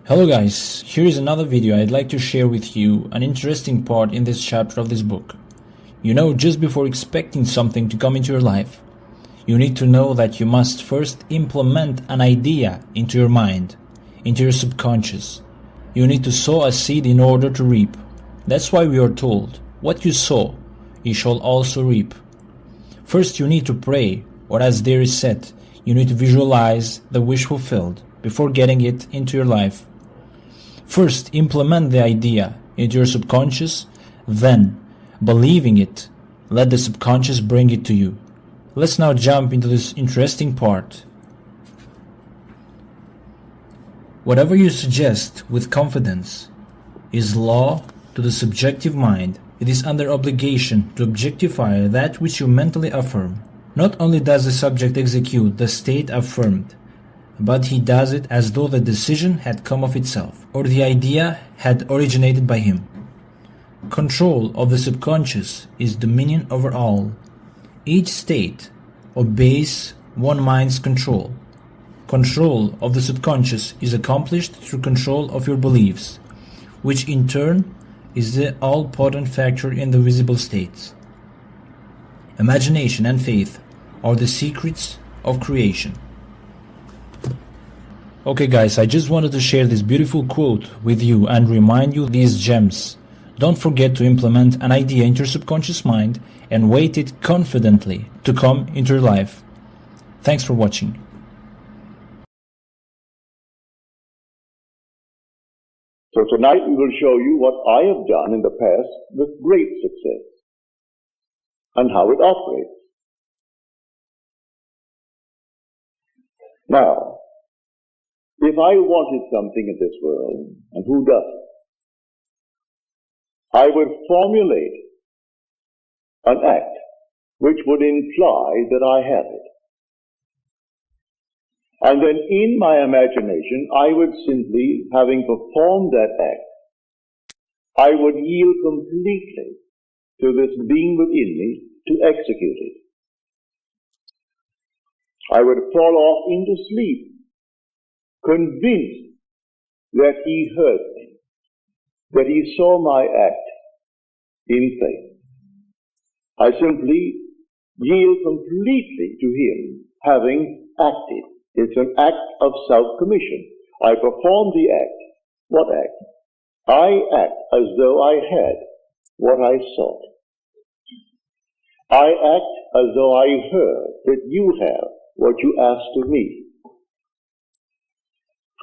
Hello guys, here is another video. I'd like to share with you an interesting part in this chapter of this book. Just before expecting something to come into your life, you need to know that you must first implement an idea into your mind, into your subconscious. You need to sow a seed in order to reap. That's why we are told, what you sow, you shall also reap. First you need to pray, or as there is said, you need to visualize the wish fulfilled before getting it into your life. First, implement the idea into your subconscious, then, believing it, let the subconscious bring it to you. Let's now jump into this interesting part. Whatever you suggest with confidence is law to the subjective mind. It is under obligation to objectify that which you mentally affirm. Not only does the subject execute the state affirmed, but he does it as though the decision had come of itself, or the idea had originated by him. Control of the subconscious is dominion over all. Each state obeys one mind's control. Control of the subconscious is accomplished through control of your beliefs, which in turn is the all-potent factor in the visible states. Imagination and faith are the secrets of creation. Okay guys, I just wanted to share this beautiful quote with you and remind you these gems. Don't forget to implement an idea into your subconscious mind and wait it confidently to come into your life. Thanks for watching. So tonight we will show you what I have done in the past with great success and how it operates. Now, if I wanted something in this world, and who doesn't, I would formulate an act which would imply that I have it. And then in my imagination, I would simply, having performed that act, I would yield completely to this being within me to execute it. I would fall off into sleep, convinced that he heard me, that he saw my act in faith. I simply yield completely to him, having acted. It's an act of self-commission. I perform the act. What act? I act as though I had what I sought. I act as though I heard that you have what you asked of me.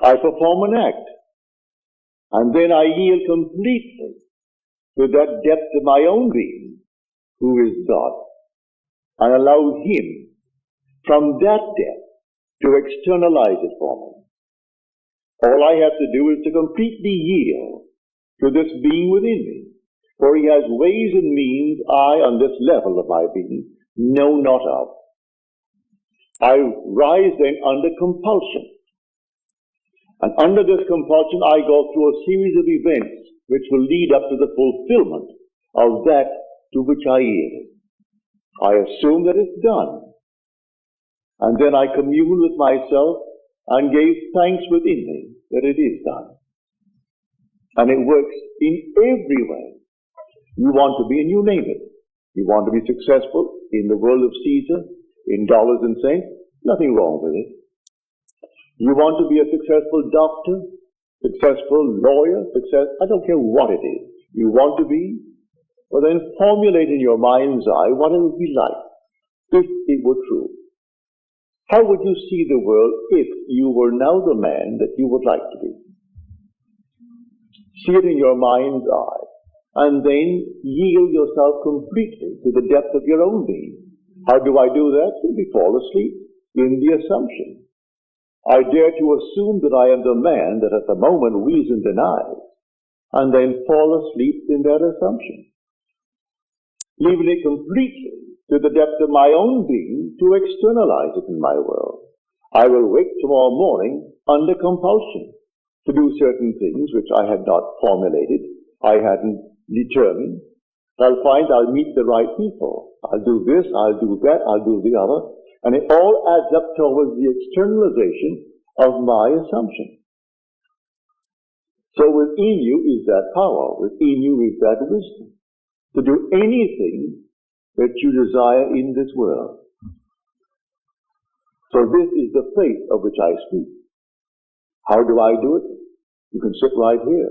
I perform an act, and then I yield completely to that depth of my own being, who is God, and allow him from that depth to externalize it for me. All I have to do is to completely yield to this being within me, for he has ways and means I, on this level of my being, know not of. I rise then under compulsion. And under this compulsion I go through a series of events which will lead up to the fulfillment of that to which I yield. I assume that it's done. And then I commune with myself and gave thanks within me that it is done. And it works in every way. You want to be, and you name it. You want to be successful in the world of Caesar, in dollars and cents, nothing wrong with it. You want to be a successful doctor, successful lawyer, I don't care what it is. You want to be, well then formulate in your mind's eye what it would be like if it were true. How would you see the world if you were now the man that you would like to be? See it in your mind's eye, and then yield yourself completely to the depth of your own being. How do I do that? Simply fall asleep in the assumption. I dare to assume that I am the man that at the moment reason denies, and then fall asleep in that assumption, leaving it completely to the depth of my own being to externalize it in my world. I will wake tomorrow morning under compulsion to do certain things which I had not formulated, I hadn't determined. I'll find I'll meet the right people. I'll do this, I'll do that, I'll do the other. And it all adds up towards the externalization of my assumption. So within you is that power, within you is that wisdom, to do anything that you desire in this world. So this is the faith of which I speak. How do I do it? You can sit right here.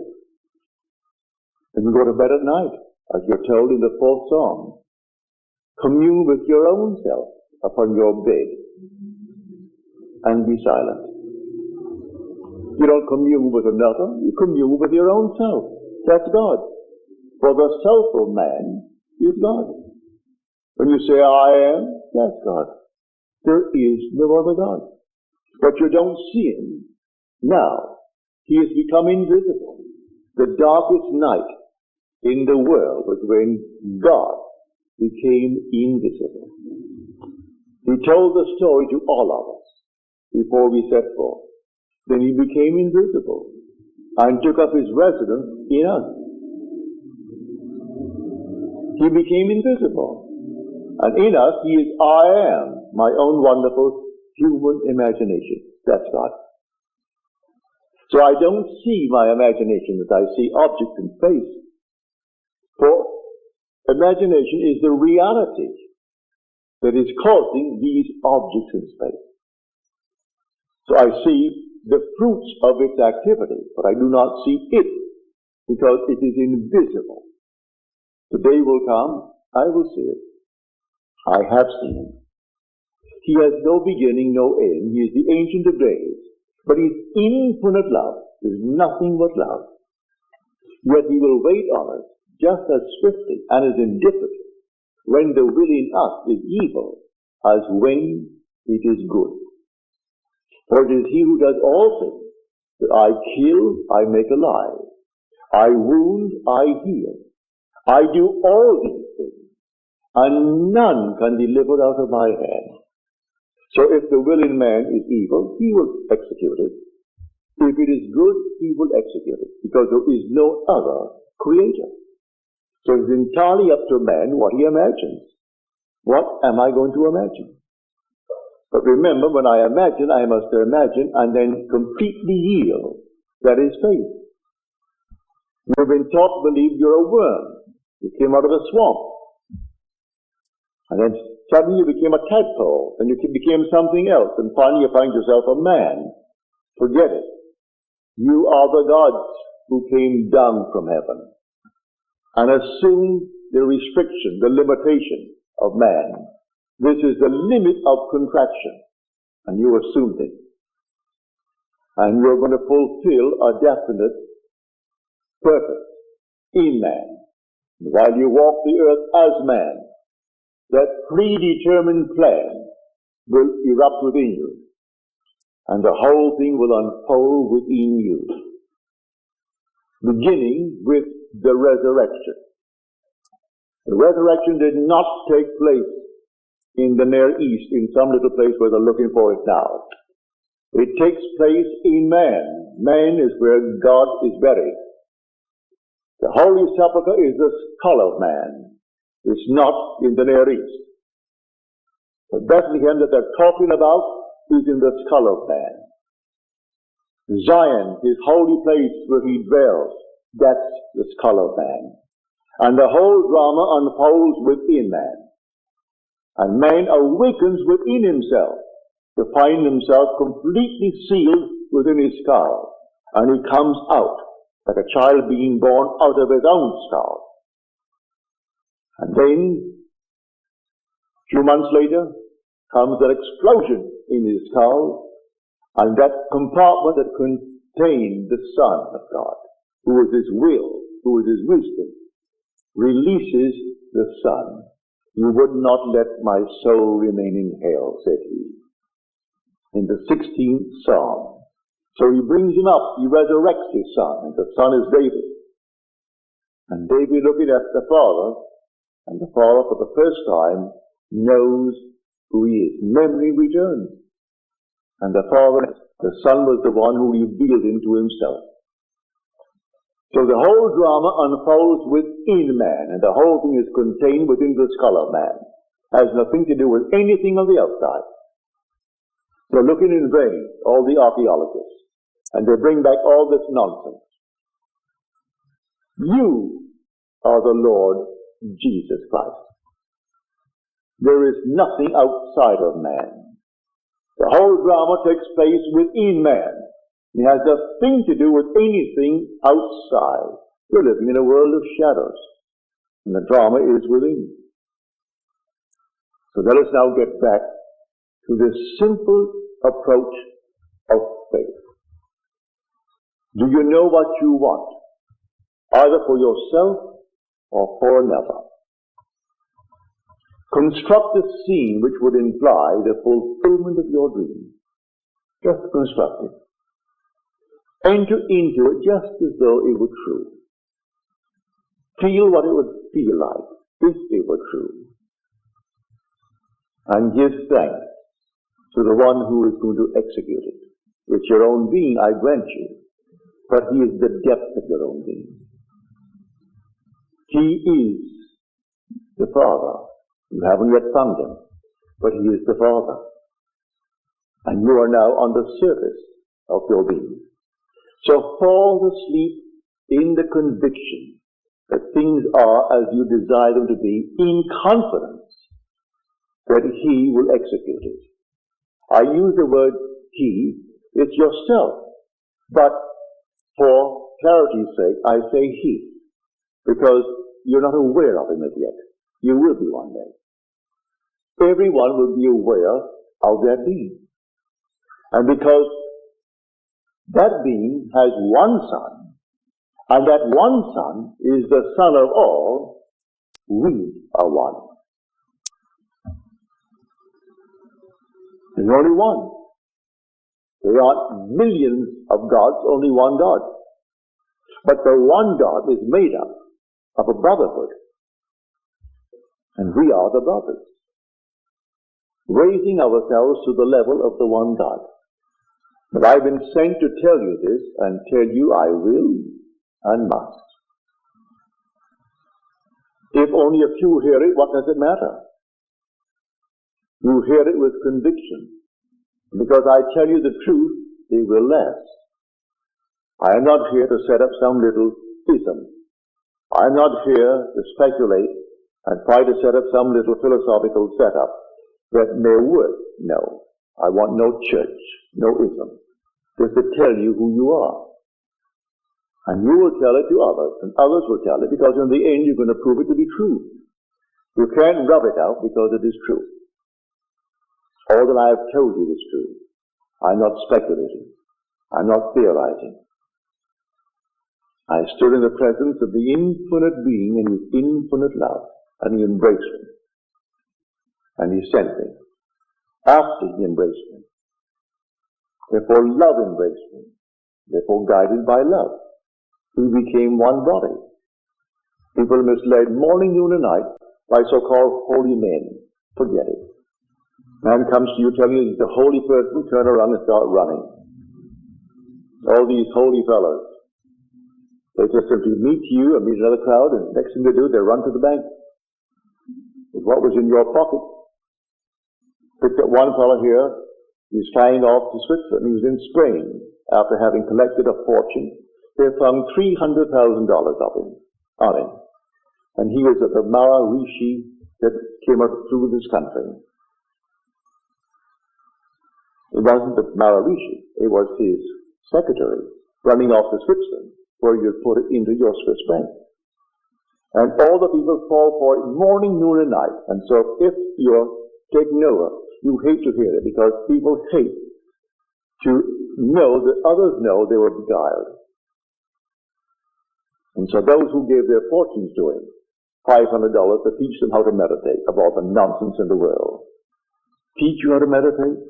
And you go to bed at night, as you're told in the 4th Psalm. Commune with your own self upon your bed and be silent. You don't commune with another, you commune with your own self. That's God. For the self of man is God. When you say, I am, that's God. There is no other God. But you don't see him. Now, he has become invisible. The darkest night in the world was when God became invisible. He told the story to all of us before we set forth. Then he became invisible and took up his residence in us. He became invisible. And in us, he is I am, my own wonderful human imagination. That's God. So I don't see my imagination as I see objects in space. For imagination is the reality that is causing these objects in space. So I see the fruits of its activity, but I do not see it because it is invisible. The day will come, I will see it. I have seen him. He has no beginning, no end. He is the Ancient of Days. But his infinite love is nothing but love. Yet he will wait on us just as swiftly and as indifferently when the will in us is evil as when it is good. For it is he who does all things, that I kill, I make alive. I wound, I heal. I do all these things, and none can deliver out of my hand. So if the will in man is evil, he will execute it. If it is good, he will execute it, because there is no other creator. So it's entirely up to man what he imagines. What am I going to imagine? But remember, when I imagine, I must imagine and then completely yield. That is faith. You've been taught to believe you're a worm. You came out of a swamp. And then suddenly you became a tadpole, and you became something else, and finally you find yourself a man. Forget it. You are the gods who came down from heaven and assumed the restriction, the limitation of man. This is the limit of contraction, and you assumed it. And you're going to fulfill a definite purpose in man. While you walk the earth as man, that predetermined plan will erupt within you, and the whole thing will unfold within you, beginning with the resurrection. The resurrection did not take place in the Near East, in some little place where they're looking for it now. It takes place in man. Man is where God is buried. The Holy Sepulchre is the skull of man. It's not in the Near East. The Bethlehem that they're talking about is in the skull of man. Zion, his holy place where he dwells, that's the skull of man. And the whole drama unfolds within man. And man awakens within himself to find himself completely sealed within his skull. And he comes out like a child being born out of his own skull. And then, a few months later, comes an explosion in his skull, and that compartment that contained the Son of God, who is his will, who is his wisdom, releases the Son. You would not let my soul remain in hell, said he, in the 16th Psalm. So he brings him up, he resurrects his son, and the son is David. And David, looking at the Father, and the Father for the first time knows who he is. Memory returns. And the Son was the one who revealed him to himself. So the whole drama unfolds within man, and the whole thing is contained within the skull of man. Has nothing to do with anything on the outside. They're looking in vain, all the archaeologists, and they bring back all this nonsense. You are the Lord Jesus Christ. There is nothing outside of man. The whole drama takes place within man. It has nothing to do with anything outside. You're living in a world of shadows, and the drama is within. So let us now get back to this simple approach of faith. Do you know what you want, either for yourself or for another? Construct a scene which would imply the fulfillment of your dream. Just construct it. Enter into it just as though it were true. Feel what it would feel like if it were true. And give thanks to the one who is going to execute it. It's your own being, I grant you, but he is the depth of your own being. He is the Father. You haven't yet found him, but he is the Father. And you are now on the surface of your being. So fall asleep in the conviction that things are as you desire them to be, in confidence that he will execute it. I use the word he, it's yourself. But for clarity's sake, I say he, because you're not aware of him as yet. You will be one day. Everyone will be aware of their being. And because that being has one Son, and that one Son is the Son of all, we are one. There's only one. There aren't millions of gods, only one God. But the one God is made up of a brotherhood. And we are the brothers, raising ourselves to the level of the one God. But I've been sent to tell you this, and tell you I will and must. If only a few hear it, what does it matter? You hear it with conviction. Because I tell you the truth, it will last. I am not here to set up some little ism. I am not here to speculate and try to set up some little philosophical setup that may work. No. I want no church, no ism. Just to tell you who you are. And you will tell it to others, and others will tell it, because in the end you're going to prove it to be true. You can't rub it out because it is true. All that I have told you is true. I'm not speculating. I'm not theorizing. I stood in the presence of the infinite being in his infinite love, and he embraced me. And he sent me. After he embraced me. Therefore love embraced me. Therefore guided by love. We became one body. People are misled morning, noon, and night by so-called holy men. Forget it. Man comes to you telling you he's a holy person, turn around and start running. All these holy fellows. They just simply meet you and meet another crowd, and next thing they do, they run to the bank with what was in your pocket. Picked up one fellow here, he's flying off to Switzerland. He was in Spain after having collected a fortune. They found $300,000 on him. And he was at the Maharishi that came up through this country. It wasn't the Maharishi, it was his secretary running off to Switzerland, where you put it into your Swiss bank. And all the people fall for it morning, noon, and night. And so if you're taking over, you hate to hear it, because people hate to know that others know they were beguiled. And so those who gave their fortunes to him, $500 to teach them how to meditate, of all the nonsense in the world. Teach you how to meditate?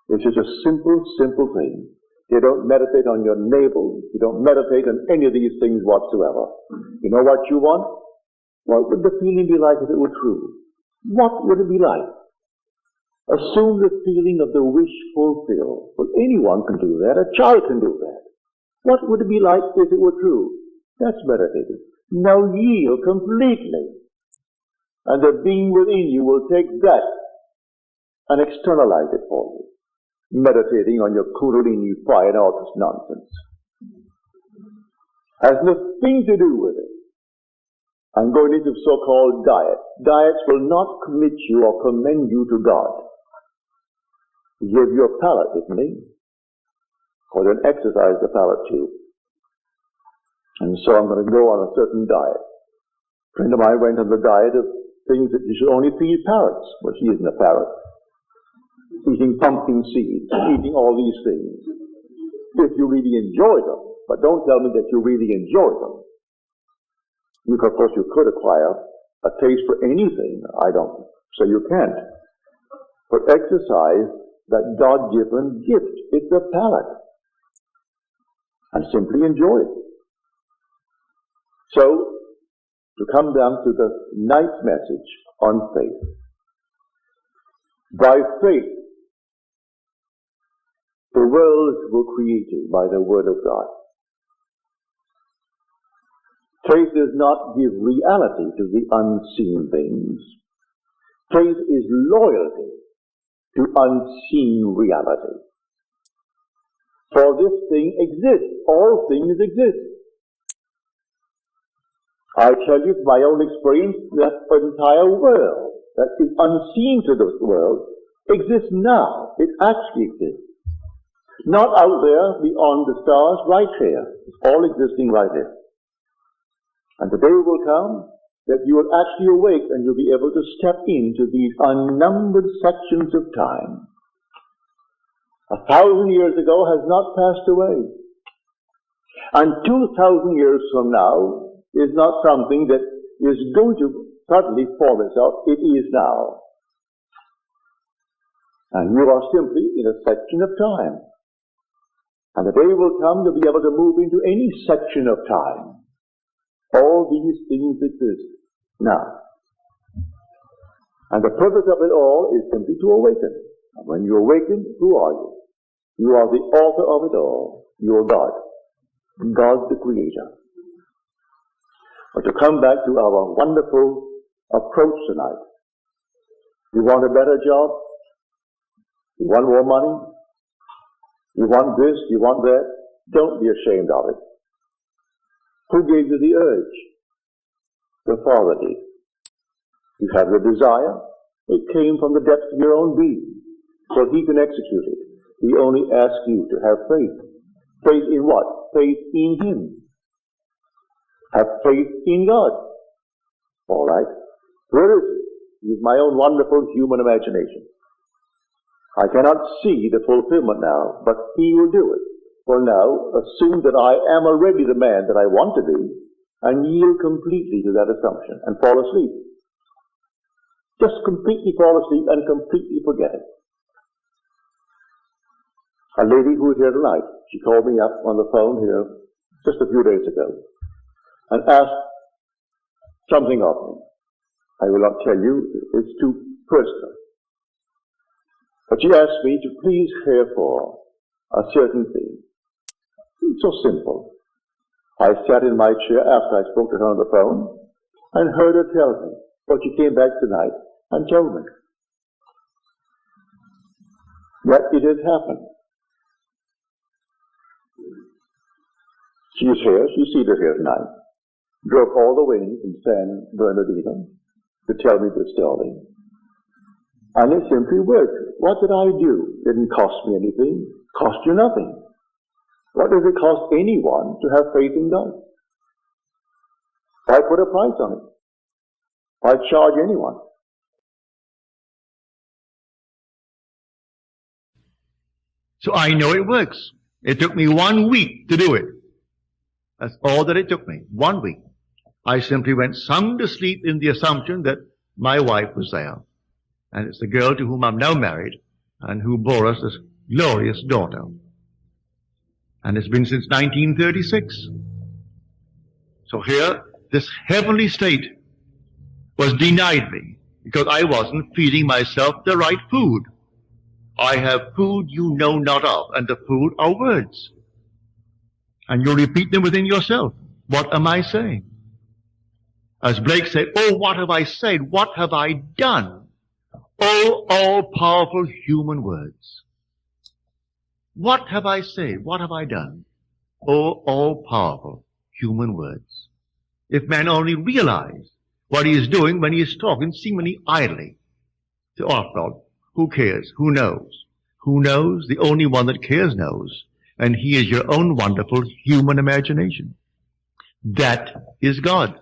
It's just a simple, simple thing. You don't meditate on your navel. You don't meditate on any of these things whatsoever. You know what you want? What would the feeling be like if it were true? What would it be like? Assume the feeling of the wish fulfilled. Well, anyone can do that. A child can do that. What would it be like if it were true? That's meditating. Now yield completely. And the being within you will take that and externalize it for you. Meditating on your Kundalini fire and all this nonsense. Has nothing to do with it. I'm going into so-called diet. Diets will not commit you or commend you to God. He gave you a palate, didn't he? Or then exercise the palate too. And so I'm going to go on a certain diet. A friend of mine went on the diet of things that you should only feed parrots. Well, he isn't a parrot. Eating pumpkin seeds, eating all these things. If you really enjoy them, but don't tell me that you really enjoy them. Of course, you could acquire a taste for anything. I don't say you can't. But exercise that God-given gift. It's a palate. And simply enjoy it. So, to come down to the ninth message on faith. By faith, the worlds were created by the Word of God. Faith does not give reality to the unseen things. Faith is loyalty to unseen reality. For this thing exists. All things exist. I tell you from my own experience that the entire world that is unseen to this world exists now. It actually exists. Not out there beyond the stars, right here. It's all existing right here. And the day will come that you will actually awake and you'll be able to step into these unnumbered sections of time. 1,000 years ago has not passed away. And 2,000 years from now is not something that is going to suddenly form itself. It is now. And you are simply in a section of time. And the day will come to be able to move into any section of time. All these things exist now. And the purpose of it all is simply to awaken. And when you awaken, who are you? You are the author of it all. You are God. God the Creator. But to come back to our wonderful approach tonight. You want a better job? You want more money? You want this? You want that? Don't be ashamed of it. Who gave you the urge? The Father did. You have the desire. It came from the depths of your own being. So He can execute it. He only asks you to have faith. Faith in what? Faith in Him. Have faith in God. All right. Where is it? Use my own wonderful human imagination. I cannot see the fulfillment now, but He will do it. For now, assume that I am already the man that I want to be, and yield completely to that assumption, and fall asleep. Just completely fall asleep and completely forget it. A lady who was here tonight, she called me up on the phone here just a few days ago, and asked something of me. I will not tell you, it's too personal. But she asked me to please care for a certain thing. It's so simple. I sat in my chair after I spoke to her on the phone and heard her tell me. But she came back tonight and told me that it has happened. She is here. She's seated here tonight. Drove all the way from San Bernardino to tell me this story. And it simply worked. What did I do? Didn't cost me anything. Cost you nothing. What does it cost anyone to have faith in God? Why put a price on it? Why charge anyone? So I know it works. It took me 1 week to do it. That's all that it took me. 1 week. I simply went sound asleep in the assumption that my wife was there. And it's the girl to whom I'm now married and who bore us this glorious daughter. And it's been since 1936. So here, this heavenly state was denied me because I wasn't feeding myself the right food. I have food you know not of, and the food are words. And you repeat them within yourself. What am I saying? As Blake said, oh, what have I said? What have I done? Oh, all-powerful human words. What have I said? What have I done? Oh, all-powerful human words. If man only realized what he is doing when he is talking seemingly idly. So, after all, who cares? Who knows? Who knows? The only one that cares knows. And he is your own wonderful human imagination. That is God.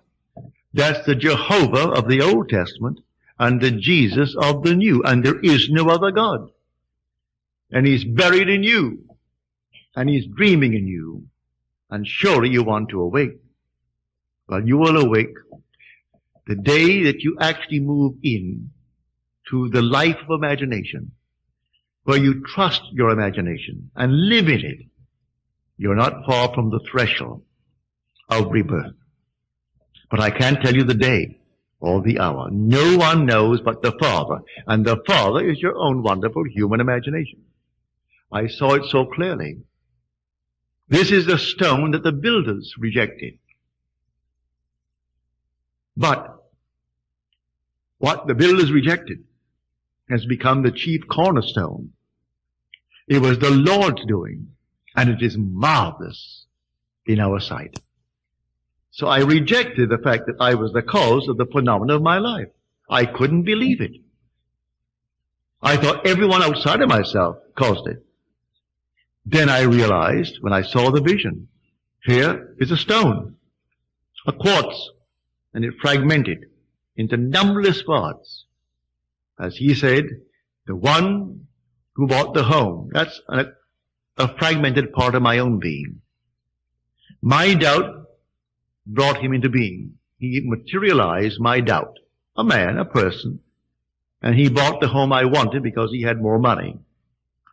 That's the Jehovah of the Old Testament and the Jesus of the New. And there is no other God. And he's buried in you. And he's dreaming in you. And surely you want to awake. Well, you will awake the day that you actually move in to the life of imagination, where you trust your imagination and live in it. You're not far from the threshold of rebirth. But I can't tell you the day or the hour. No one knows but the Father, and the Father is your own wonderful human imagination. I saw it so clearly. This is the stone that the builders rejected. But what the builders rejected has become the chief cornerstone. It was the Lord's doing, and it is marvelous in our sight. So I rejected the fact that I was the cause of the phenomena of my life. I couldn't believe it. I thought everyone outside of myself caused it. Then I realized, when I saw the vision, here is a stone, a quartz, and it fragmented into numberless parts. As he said, the one who bought the home, that's a fragmented part of my own being. My doubt brought him into being. He materialized my doubt. A man, a person, and he bought the home I wanted because he had more money.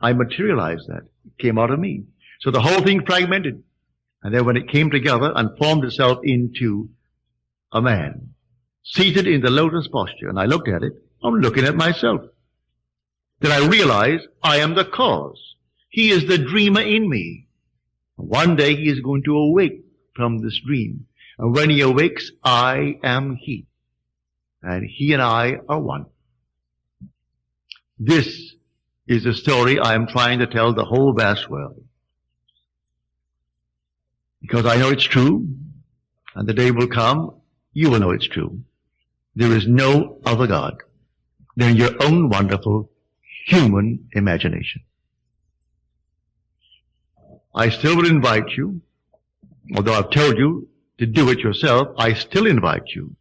I materialized that. It came out of me. So the whole thing fragmented. And then when it came together and formed itself into a man, seated in the lotus posture, and I looked at it, I'm looking at myself. Then I realized I am the cause. He is the dreamer in me. One day he is going to awake from this dream. And when he awakes, I am he. And he and I are one. This is the story I am trying to tell the whole vast world. Because I know it's true, and the day will come, you will know it's true. There is no other God than your own wonderful human imagination. I still will invite you, although I've told you to do it yourself, I still invite you,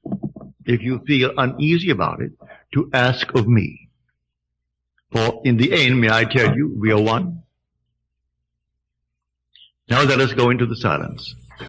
if you feel uneasy about it, to ask of me. For in the end, may I tell you, we are one. Now let us go into the silence.